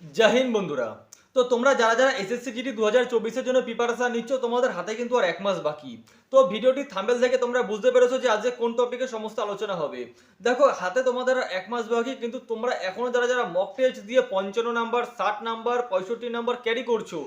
জয় হিন্দ বন্ধুরা। তো তোমরা যারা যারা এসএসসি জিডি 2024 জন্য প্রিপারেশন নিচ্ছ, তোমাদের হাতে কিন্তু আর এক মাস বাকি। তো ভিডিওটি থাম্বনেল থেকে তোমরা বুঝতে পেরেছো যে আজকে কোন টপিকে সমস্ত আলোচনা হবে। দেখো, হাতে তোমাদের আর এক মাস বাকি, কিন্তু তোমরা এখনো যারা যারা মক টেস্ট দিয়ে 55 নাম্বার, 60 নাম্বার, 65 নাম্বার ক্যারি করছো,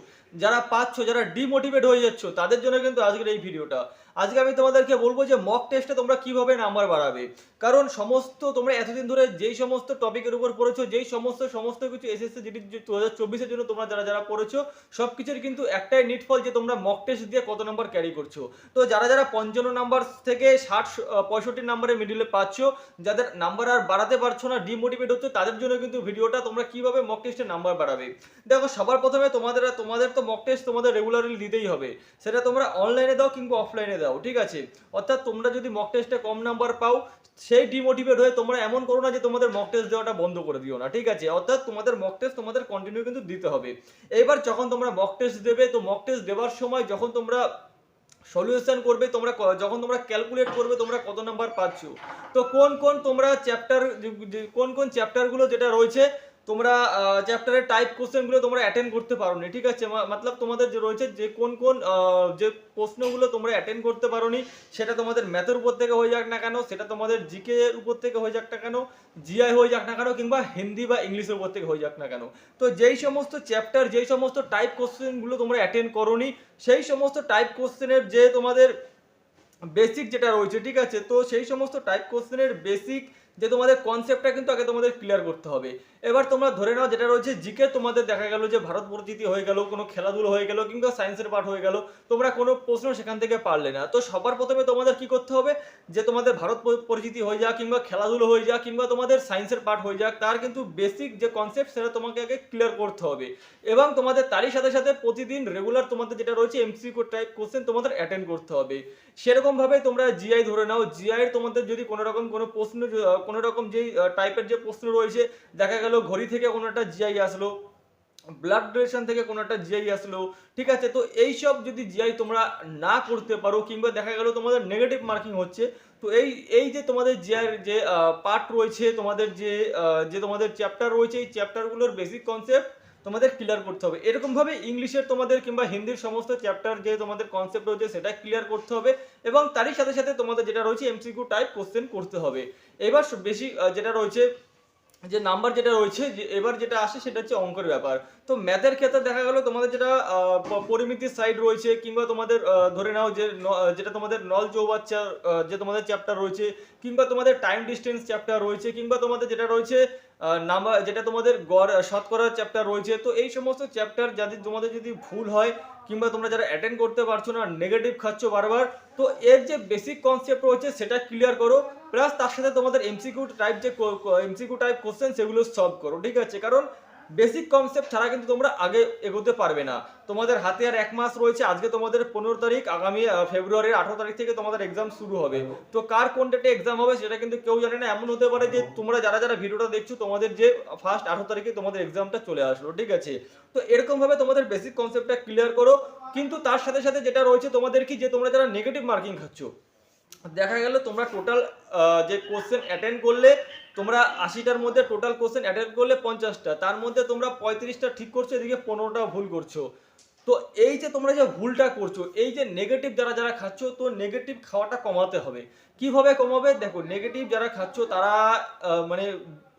যারা পাচ্ছ, যারা ডিমোটিভেট হয়ে যাচ্ছ, তাদের জন্য কিন্তু আজকের এই ভিডিওটা। আজকে আমি তোমাদেরকে বলবো যে মক টেস্টে তোমরা কিভাবে নাম্বার বাড়াবে। কারণ সমস্ত তোমরা এতদিন ধরে যেই সমস্ত টপিকের উপর পড়েছো, যেই সমস্ত কিছু এসএসসি জিডি 2024 জন্য তোমরা যারা যারা পড়েছো, সব কিছুর কিন্তু একটাই নিটফল যে তোমরা মক টেস্ট দিয়ে কত নাম্বার ক্যারি করছো। তো যারা যারা 55 নাম্বার থেকে 65 নাম্বারের মিডিলে পাচ্ছ, যাদের নাম্বার আর বাড়াতে পারছো না, ডিমোটিভেট হচ্ছে, তাদের জন্য কিন্তু ভিডিওটা। তোমরা কিভাবে মক টেস্টে নাম্বার বাড়াবে। দেখো, সবার প্রথমে তোমাদের তো মক টেস্ট তোমাদের রেগুলারলি দিতেই হবে। সেটা তোমরা অনলাইনে দাও কিংবা অফলাইনে দাও, ঠিক আছে। অর্থাৎ তোমরা যদি মক টেস্টে কম নাম্বার পাও, সেই ডিমোটিভেট হয়ে তোমরা এমন করো না যে তোমাদের মক টেস্ট দেওয়াটা বন্ধ করে দিও না, ঠিক আছে। অর্থাৎ তোমাদের মক টেস্ট তোমাদের কন্টিনিউ কিন্তু দিতে হবে। এবার যখন তোমরা মক টেস্ট দেবে, তো মক টেস্ট দেওয়ার সময় যখন তোমরা সলিউশন করবে, যখন তোমরা ক্যালকুলেট করবে তোমরা কত নাম্বার পাচ্ছ, তো কোন কোন তোমরা চ্যাপ্টার, কোন কোন চ্যাপ্টারগুলো যেটা রয়েছে, তোমরা চ্যাপ্টারের টাইপ কোশ্চেনগুলো তোমরা অ্যাটেন্ড করতে পারো নি, ঠিক আছে। মতলব তোমাদের যে রয়েছে যে কোন কোন যে প্রশ্নগুলো তোমরা অ্যাটেন্ড করতে পারো নি, সেটা তোমাদের ম্যাথের উপর থেকে হয়ে যাক না কেন, সেটা তোমাদের জিকে এর উপর থেকে হয়ে যাক না কেন, জিআই হয়ে যাক না কেন, কিংবা হিন্দি বা ইংলিশের উপর থেকে হয়ে যাক না কেন, তো যেই সমস্ত চ্যাপ্টার, যেই সমস্ত টাইপ কোশ্চেনগুলো তোমরা অ্যাটেন্ড করো নি, সেই সমস্ত টাইপ কোশ্চেনের যে তোমাদের বেসিক যেটা রয়েছে, ঠিক আছে, তো সেই সমস্ত টাইপ কোশ্চেনের বেসিক যে তোমাদের কনসেপ্টটা কিন্তু আগে তোমাদের ক্লিয়ার করতে হবে। এবার তোমরা ধরে নাও যেটা রয়েছে জিকে, তোমাদের দেখা গেল যে ভারত পরিচিতি হয়ে গেল, কোনো খেলাধুলো হয়ে গেল, কিংবা সায়েন্সের পার্ট হয়ে গেল, তোমরা কোনো প্রশ্ন সেখান থেকে পারলে না। তো সবার প্রথমে তোমাদের কি করতে হবে, যে তোমাদের ভারত পরিচিতি হয়ে যাক, কিংবা খেলাধুলো হয়ে যাক, কিংবা তোমাদের সায়েন্সের পার্ট হয়ে যাক, তার কিন্তু বেসিক যে কনসেপ্ট সেটা তোমাকে আগে ক্লিয়ার করতে হবে। এবং তোমাদের তারই সাথে সাথে প্রতিদিন রেগুলার তোমাদের যেটা রয়েছে এমসিকিউ টাইপ কোশ্চেন তোমাদের অ্যাটেন্ড করতে হবে। সেরকম ভাবে তোমরা জিআই ধরে নাও, জিআই এর তোমাদের যদি কোনো রকম কোনো প্রশ্ন, কোনো রকম যেই টাইপের যে প্রশ্ন রয়েছে, দেখা গেল ঘড়ি থেকে কোনো একটা জিআই আসলো, ব্লাড ডোনেশন থেকে কোনো একটা জিআই আসলো, ঠিক আছে। তো এইসব যদি জিআই তোমরা না করতে পারো, কিংবা দেখা গেল তোমাদের নেগেটিভ মার্কিং হচ্ছে, তো এই এই যে তোমাদের জিআই যে পার্ট রয়েছে, তোমাদের যে তোমাদের চ্যাপ্টার রয়েছে, এই চ্যাপ্টারগুলোর বেসিক কনসেপ্ট তোমাদের ক্লিয়ার করতে হবে। এরকম ভাবে ইংলিশের তোমাদের কিংবা হিন্দির সমস্ত চ্যাপ্টার যে তোমাদের কনসেপ্ট রয়েছে সেটা ক্লিয়ার করতে হবে। এবং তারই সাথে সাথে তোমাদের যেটা রয়েছে এমসিকিউ টাইপ কোশ্চেন করতে হবে। এবার বেশি যেটা রয়েছে, যে নাম্বার যেটা রয়েছে, যে এবার যেটা আসে সেটা হচ্ছে অঙ্কের ব্যাপার। তো ম্যাথের ক্ষেত্রে দেখা গেল তোমাদের যেটা পরিমিতির সাইড রয়েছে, কিংবা তোমাদের ধরে নাও যে যেটা তোমাদের নল চৌবাচ্চা যে তোমাদের চ্যাপ্টার রয়েছে, কিংবা তোমাদের টাইম ডিস্টেন্স চ্যাপ্টার রয়েছে, কিংবা তোমাদের যেটা রয়েছে নাম্বার, যেটা তোমাদের গড় শতকরার চ্যাপ্টার রয়েছে, তো এই সমস্ত চ্যাপ্টার যাদের তোমাদের যদি ভুল হয়, কিংবা তোমরা যারা অ্যাটেন্ড করতে পারছো না, নেগেটিভ খাচ্ছ বারবার, তো এর যে বেসিক কনসেপ্ট রয়েছে সেটা ক্লিয়ার করো। প্লাস তার সাথে তোমাদের এমসিকিউ টাইপ কোশ্চেন সেগুলো সলভ করো, ঠিক আছে। কারণ বেসিক কনসেপ্ট ছাড়া কিন্তু তোমরা আগে এগোতে পারবে না। তোমাদের হাতে আর এক মাস রয়েছে। আজকে তোমাদের 15 তারিখ, আগামী ফেব্রুয়ারির 18 তারিখ থেকে তোমাদের এক্সাম শুরু হবে। তো কার কোন ডেটে এক্সাম হবে সেটা কিন্তু কেউ জানে না। এমন হতে পারে যে তোমরা যারা যারা ভিডিওটা দেখছো, তোমাদের যে ফার্স্ট 18 তারিখে তোমাদের এক্সামটা চলে আসলো, ঠিক আছে। তো এরকম ভাবে তোমাদের বেসিক কনসেপ্টটা ক্লিয়ার করো। কিন্তু তার সাথে সাথে যেটা রয়েছে তোমাদের কি, যে তোমরা যারা নেগেটিভ মার্কিং খাচ্ছ, দেখা গেল তোমরা টোটাল যে কোশ্চেন অ্যাটেন্ড করলে, তোমরা 80টার মধ্যে টোটাল কোশ্চেন অ্যাটেন্ড করলে 50টা, তার মধ্যে তোমরা 35টা ঠিক করছো, এদিকে 15টা ভুল করছো। তো এই যে তোমরা যে ভুলটা করছো, এই যে নেগেটিভ যারা যারা খাচ্ছ, তো নেগেটিভ খাওয়াটা কমাতে হবে। কিভাবে কমাবে? দেখো, নেগেটিভ যারা খাচ্ছ তারা মানে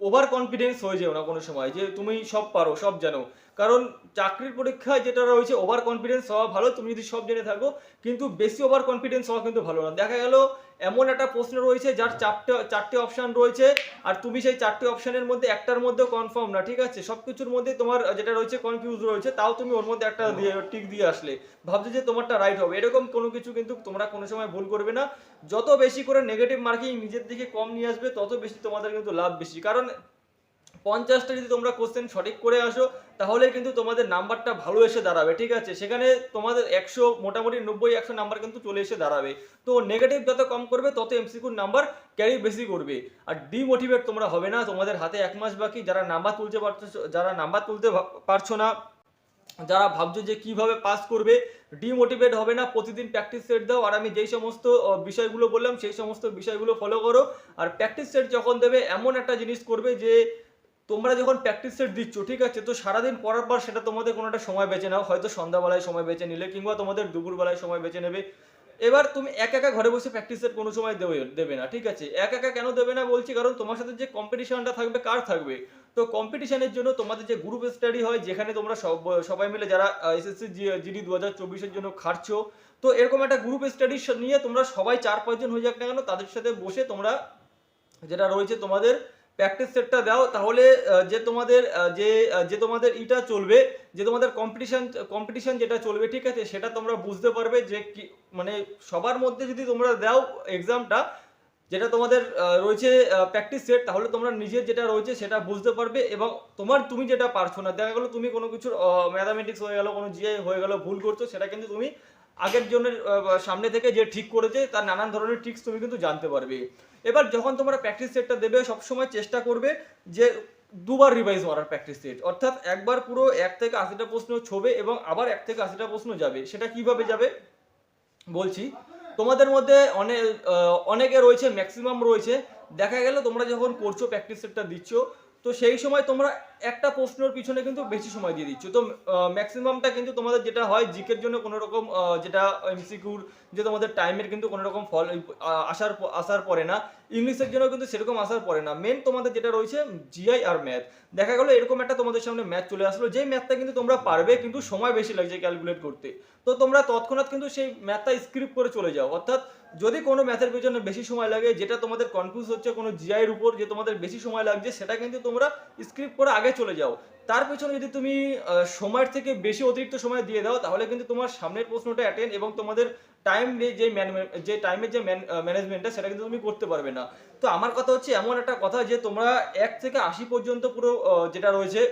ওভার কনফিডেন্স হয়ে যাও না কোনো সময়, যে তুমি সব পারো, সব জানো। কারণ চাকরির পরীক্ষায় যেটা রয়েছে, ওভার কনফিডেন্স হওয়া ভালো, তুমি যদি সব জেনে থাকো, কিন্তু বেশি ওভার কনফিডেন্স হওয়া কিন্তু ভালো না। দেখা গেল এমন একটা প্রশ্ন রয়েছে যার চারটে অপশন রয়েছে, আর তুমি সেই চারটে অপশনের মধ্যে একটার মধ্যেও কনফার্ম না, ঠিক আছে। সবকিছুর মধ্যে তোমার যেটা রয়েছে কনফিউজ রয়েছে, তাও তুমি ওর মধ্যে একটা টিক দিয়ে আসলে ভাবছো যে তোমারটা রাইট হবে। এরকম কোনো কিছু কিন্তু তোমরা কোনো সময় ভুল করবে না। যত বেশি করে নেগেটিভ মার্কিং নিজের দিকে কম নিয়ে আসবে, তত বেশি তোমাদের কিন্তু লাভ বেশি। কারণ 50টা যদি তোমরা কোশ্চেন সঠিক করে আসো, তাহলে কিন্তু তোমাদের নাম্বারটা ভালো এসে দাঁড়াবে, ঠিক আছে। সেখানে তোমাদের 100, মোটামুটি 90-100 নাম্বার কিন্তু চলে এসে দাঁড়াবে। তো নেগেটিভ যত কম করবে, তত এমসিকিউর নাম্বার ক্যারি বেশি করবে। আর ডিমোটিভেট তোমরা হবে না। তোমাদের হাতে এক মাস বাকি। যারা নাম্বার তুলতে পারছো না, যারা ভাবছো যে কিভাবে পাস করবে, ডিমোটিভেট হবে না। প্রতিদিন প্র্যাকটিস সেট দাও। আর আমি যেই সমস্ত বিষয়গুলো বললাম, সেই সমস্ত বিষয়গুলো ফলো করো। আর প্র্যাকটিস সেট যখন দেবে, এমন একটা জিনিস করবে যে তোমরা যখন প্র্যাকটিস সেট দিচ্ছ, ঠিক আছে, তো সারাদিন পড়ার পর সেটা তোমাদের কোনো একটা সময় বেছে নাও, হয়তো সন্ধ্যাবেলায় সময় বেছে নিলে কিংবা তোমাদের দুপুরবেলায় সময় বেছে নেবে। এবার তুমি একা একা ঘরে বসে প্র্যাকটিস সেট কোনো সময় দেবে না, ঠিক আছে। একা একা কেন দেবে না বলছি, কারণ তোমার সাথে যে কম্পিটিশনটা থাকবে, কার থাকবে, তো কম্পিটিশনের জন্য তোমাদের যে গ্রুপ স্টাডি হয়, যেখানে তোমরা সবাই মিলে যারা এসএসসি জিডি 2024-এর জন্য খাটছো, তো এরকম একটা গ্রুপ স্টাডি নিয়ে তোমরা সবাই 4-5 জন হয়ে যাক না কেন, তাদের সাথে বসে তোমরা যেটা রয়েছে তোমাদের প্র্যাকটিস সেটটা দাও, তাহলে যে তোমাদের ইটা চলবে, যে তোমাদের কম্পিটিশন যেটা চলবে, ঠিক আছে, সেটা তোমরা বুঝতে পারবে যে কি, মানে সবার মধ্যে যদি তোমরা দাও এক্সামটা, যেটা তোমাদের রয়েছে প্র্যাকটিস সেট, তাহলে তোমরা নিজের যেটা রয়েছে সেটা বুঝতে পারবে। এবং তুমি যেটা পারছো না, দেখা গেলো তুমি কোনো কিছুর ম্যাথামেটিক্স হয়ে গেল, কোনো জিআই হয়ে গেল, ভুল করছো, সেটা কিন্তু তুমি আগের জনের সামনে থেকে যে ঠিক করেছে তার নানান ধরনের ট্রিক্স তুমি কিন্তু জানতে পারবে। এবার যখন তোমরা প্র্যাকটিস সেটটা দেবে, সবসময় চেষ্টা করবে যে দুবার রিভাইজ করার প্র্যাকটিস সেট, অর্থাৎ একবার পুরো 1 থেকে 80টা প্রশ্ন ছবে এবং আবার 1 থেকে 80টা প্রশ্ন যাবে। সেটা কিভাবে যাবে বলছি, তোমাদের মধ্যে অনেকে রয়েছে, ম্যাক্সিমাম রয়েছে, দেখা গেল তোমরা যখন করছো প্র্যাকটিস সেটটা দিচ্ছ, তো সেই সময় তোমরা একটা প্রশ্নের পিছনে কিন্তু বেশি সময় দিয়ে দিচ্ছ। তো ম্যাক্সিমামটা কিন্তু তোমাদের যেটা হয়, জিকের জন্য কোনো রকম যেটা এমসিকিউর, যে তোমাদের টাইমের কিন্তু কোনো রকম ফল আসার পরে না, ইংলিশের জন্য কিন্তু সেরকম আসার পরে না, মেন তোমাদের যেটা রয়েছে জিআই আর ম্যাথ। দেখা গেলো এরকম একটা তোমাদের সামনে ম্যাথ চলে আসলো, যেই ম্যাথটা কিন্তু তোমরা পারবে কিন্তু সময় বেশি লাগছে ক্যালকুলেট করতে, তো তোমরা তৎক্ষণাৎ কিন্তু সেই ম্যাথটা স্ক্রিপ্ট করে চলে যাও। অর্থাৎ যদি কোনো ম্যাথের পেছনে বেশি সময় লাগে, যেটা তোমাদের কনফিউজ হচ্ছে কোনো জিআইয়ের উপর, যে তোমাদের বেশি সময় লাগছে, সেটা কিন্তু তোমরা স্ক্রিপ্ট করে আগে চলে যাও। তার পেছনে যদি তুমি সময়ের থেকে বেশি অতিরিক্ত সময় দিয়ে দাও, তাহলে কিন্তু তোমার সামনের প্রশ্নটা অ্যাটেন্ড এবং তোমাদের যে টাইমের যে ম্যানেজমেন্টটা, সেটা কিন্তু তুমি করতে পারবে না। তো আমার কথা হচ্ছে এমন একটা কথা, যে তোমরা 1 থেকে 80 পর্যন্ত পুরো যেটা রয়েছে,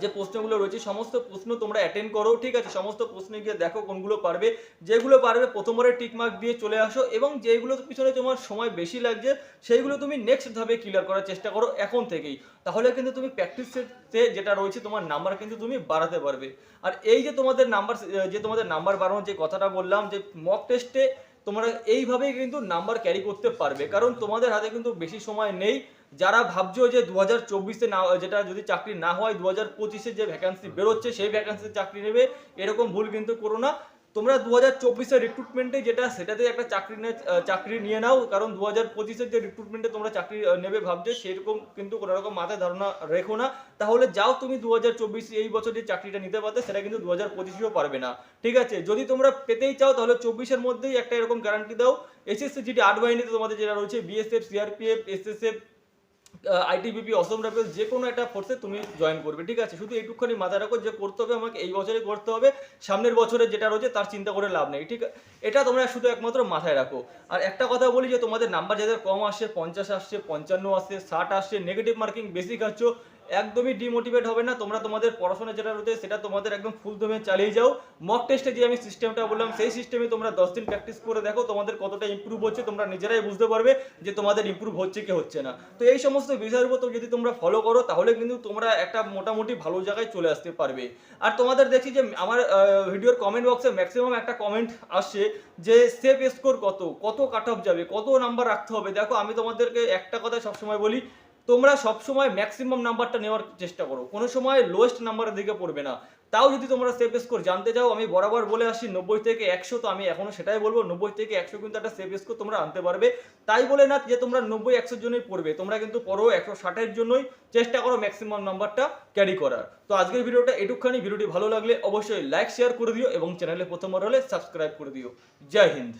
যে প্রশ্নগুলো রয়েছে সমস্ত প্রশ্ন তোমরা অ্যাটেন্ড করো, ঠিক আছে। সমস্ত প্রশ্নে গিয়ে দেখো কোনগুলো পারবে, যেগুলো পারবে প্রথমবারে টিক মার্ক দিয়ে চলে আসো, এবং যেগুলোর পিছনে তোমার সময় বেশি লাগছে সেইগুলো তুমি নেক্সট ধাপে ক্লিয়ার করার চেষ্টা করো এখন থেকেই। তাহলে কিন্তু তুমি প্র্যাকটিস সেটে যেটা রয়েছে তোমার নাম্বার কিন্তু তুমি বাড়াতে পারবে। আর এই যে তোমাদের নাম্বার বাড়ানোর যে কথাটা বললাম, যে মক টেস্টে তোমরা এইভাবেই কিন্তু নাম্বার ক্যারি করতে পারবে, কারণ তোমাদের হাতে কিন্তু বেশি সময় নেই। যারা ভাবছো যে 2024-এ না, যেটা যদি চাকরি না হয় 2025-এ যে ভ্যাকান্সি বেরোচ্ছে সেই ভ্যাকান্সিতে চাকরি নেবে, এরকম ভুল কিন্তু করো না। তোমরা 2024-এর রিক্রুটমেন্টে সেটাতে একটা চাকরি নিয়ে নাও, কারণ 2025-এর যে রিক্রুটমেন্টে তোমরা চাকরি নেবে ভাবছো, সেরকম কিন্তু কোনো রকম মাথায় ধারণা রেখো না। তাহলে যাও তুমি 2024 এই বছর যে চাকরিটা নিতে পারতে, সেটা কিন্তু 2025-এও পারবে না, ঠিক আছে। যদি তোমরা পেতেই চাও, তাহলে 24-এর মধ্যেই একটা এরকম গ্যারান্টি দাও। এসএসসি জিডি 8 বাহিনীতে তোমাদের যেটা রয়েছে, বিএসএফ, সিআরপিএফ, এসএসএফ, আইটিবিপি, অসম রাইফেলস, যে কোনো একটা ফোর্সে তুমি জয়েন করবে, ঠিক আছে। শুধু এইটুকুখানি মাথায় রাখো যে করতে হবে আমাকে এই বছরে করতে হবে, সামনের বছরে যেটা রয়েছে তার চিন্তা করে লাভ নেই, ঠিক আছে। এটা তোমরা শুধু একমাত্র মাথায় রাখো। আর একটা কথা বলি, যে তোমাদের নাম্বার যাদের কম আসছে, 50 আসছে, 55 আসছে, 60 আসছে, নেগেটিভ মার্কিং বেশি খাচ্ছ, একদমই ডিমোটিভেট হবে না। তোমরা তোমাদের পড়াশোনা যেটা রয়েছে সেটা তোমাদের একদম ফুল দমে চালিয়ে যাও। মক টেস্টে যে আমি সিস্টেমটা বললাম, সেই সিস্টেমে তোমরা 10 দিন প্র্যাকটিস করে দেখো তোমাদের কতটা ইমপ্রুভ হচ্ছে, তোমরা নিজেরাই বুঝতে পারবে যে তোমাদের ইমপ্রুভ হচ্ছে কি হচ্ছে না। তো এই সমস্ত বিষয়ের উপর যদি তোমরা ফলো করো, তাহলে কিন্তু তোমরা একটা মোটামুটি ভালো জায়গায় চলে আসতে পারবে। আর তোমাদের দেখছি যে আমার ভিডিওর কমেন্ট বক্সে ম্যাক্সিমাম একটা কমেন্ট আসছে যে সেফ স্কোর কত কাট অফ যাবে, কত নাম্বার রাখতে হবে। দেখো, আমি তোমাদেরকে একটা কথা সবসময় বলি, তোমরা সবসময় ম্যাক্সিমাম নাম্বারটা নেওয়ার চেষ্টা করো, কোনো সময় লোয়েস্ট নাম্বারের দিকে পড়বে না। তাও যদি তোমরা সেফ স্কোর জানতে চাও, আমি বরাবর বলে আসি 90 থেকে 100, তো আমি এখনো সেটাই বলবো, 90 থেকে 100 কিন্তু একটা সেফ স্কোর তোমরা আনতে পারবে। তাই বলে না যে তোমরা 90-100 জন্যই পড়বে, তোমরা কিন্তু পড়ো 160-এর জন্যই, চেষ্টা করো ম্যাক্সিমাম নাম্বারটা ক্যারি করার। তো আজকের ভিডিওটা এটুকখানি। ভিডিওটি ভালো লাগলে অবশ্যই লাইক শেয়ার করে দিও এবং চ্যানেলে প্রথমবার হলে সাবস্ক্রাইব করে দিও। জয় হিন্দ।